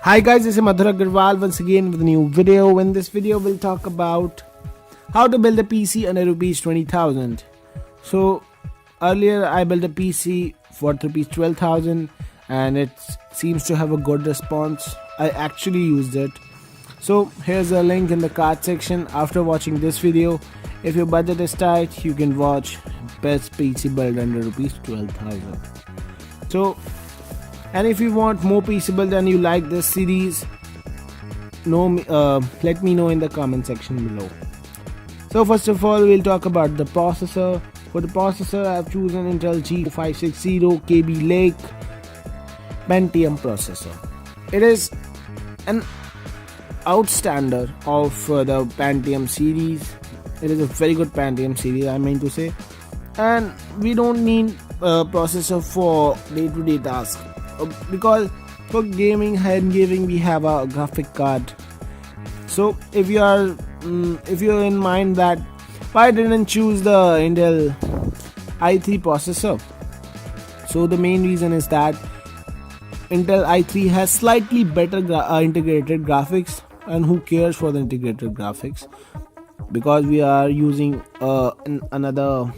Hi guys, this is Madhur Agarwal once again with a new video. In this video we'll talk about how to build a PC under rupees 20,000. So earlier I built a PC for rupees 12,000 and it seems to have a good response. I actually used it. So here's a link in the card section. After watching this video, if your budget is tight, you can watch best PC build under rupees 12,000. So, and if you want more PC build and you like this series, let me know in the comment section below. So first of all, we'll talk about the processor. For the processor, I have chosen Intel G560 KB Lake Pentium processor. It is an outstander of the Pentium series. It is a very good Pentium series, I mean to say, and we don't need a processor for day-to-day tasks because for gaming, high-end gaming, we have a graphic card. So if you're in mind that why didn't choose the Intel i3 processor, so the main reason is that Intel i3 has slightly better integrated graphics, and who cares for the integrated graphics, because we are using another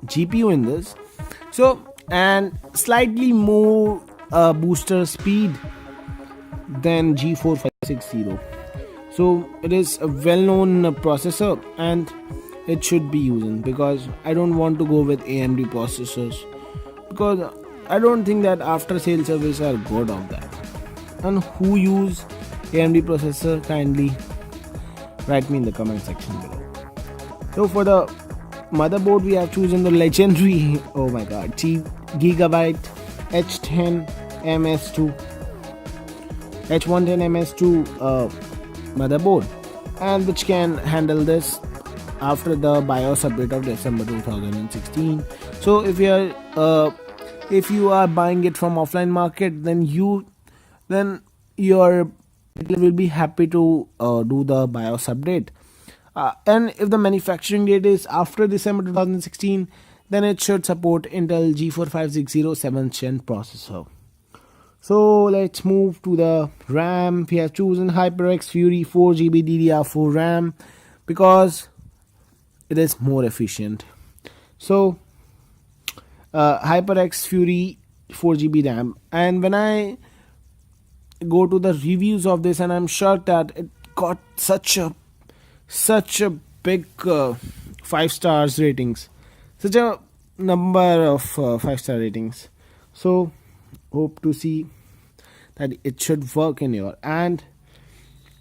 GPU in this. So, and slightly more booster speed than G4560. So it is a well-known processor and it should be using, because I don't want to go with AMD processors, because I don't think that after sale service are good of that. And who use AMD processor, kindly write me in the comment section below. So for the motherboard, we have chosen the legendary, oh my god, Gigabyte H110 MS2 motherboard, and which can handle this after the BIOS update of December 2016. So if you are buying it from offline market, then your will be happy to do the BIOS update. And if the manufacturing date is after December 2016, then it should support Intel G4560 7th gen processor. So let's move to the RAM. We have chosen HyperX Fury 4GB DDR4 RAM because it is more efficient. So HyperX Fury 4GB RAM, and when I go to the reviews of this, and I'm shocked that it got such a big 5 stars ratings, such a number of 5-star ratings. So hope to see that it should work in your and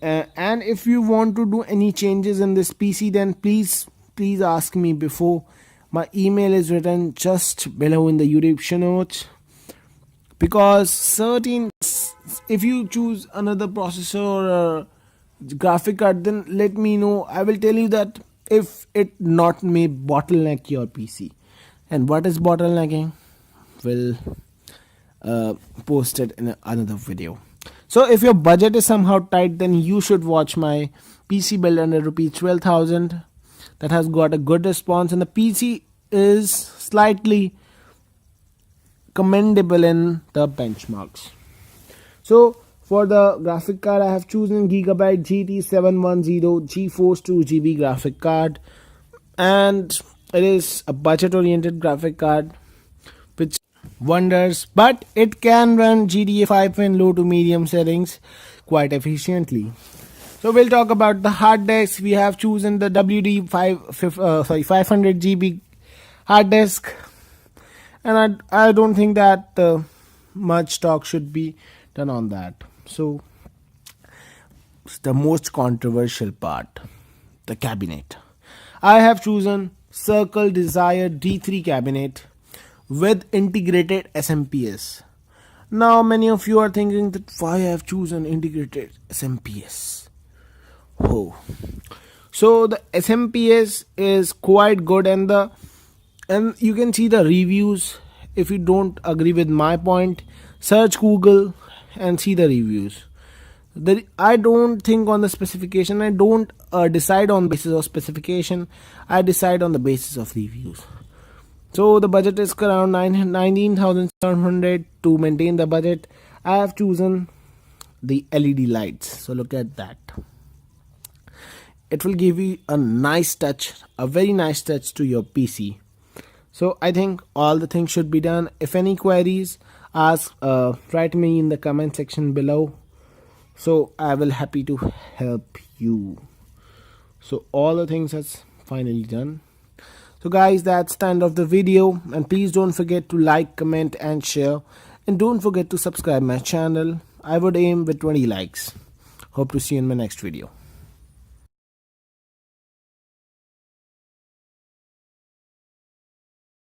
if you want to do any changes in this PC, then please ask me before. My email is written just below in the YouTube notes, because if you choose another processor or graphic card, then let me know. I will tell you that if it not may bottleneck your PC, and what is bottlenecking, we'll post it in another video. So if your budget is somehow tight, then you should watch my PC build under rupees 12,000 that has got a good response, and the PC is slightly commendable in the benchmarks. So for the graphic card, I have chosen Gigabyte GT710 GeForce 2GB graphic card, and it is a budget oriented graphic card which wonders, but it can run GTA 5 in low to medium settings quite efficiently. So we'll talk about the hard disk. We have chosen the WD 500GB hard disk, and I don't think that much talk should be done on that. So the most controversial part, the cabinet. I have chosen Circle Desire D3 cabinet with integrated SMPS. Now many of you are thinking that why I have chosen integrated SMPS. Oh, so the SMPS is quite good, and you can see the reviews. If you don't agree with my point, search Google and see the reviews. I don't think on the specification. I don't decide on the basis of specification. I decide on the basis of reviews. So the budget is around 19,700. To maintain the budget, I have chosen the LED lights. So look at that. It will give you a nice touch, a very nice touch to your PC. So I think all the things should be done. If any queries, ask, write me in the comment section below. So I will happy to help you. So all the things has finally done. So guys, that's the end of the video, and please don't forget to like, comment and share, and don't forget to subscribe my channel. I would aim with 20 likes. Hope to see you in my next video.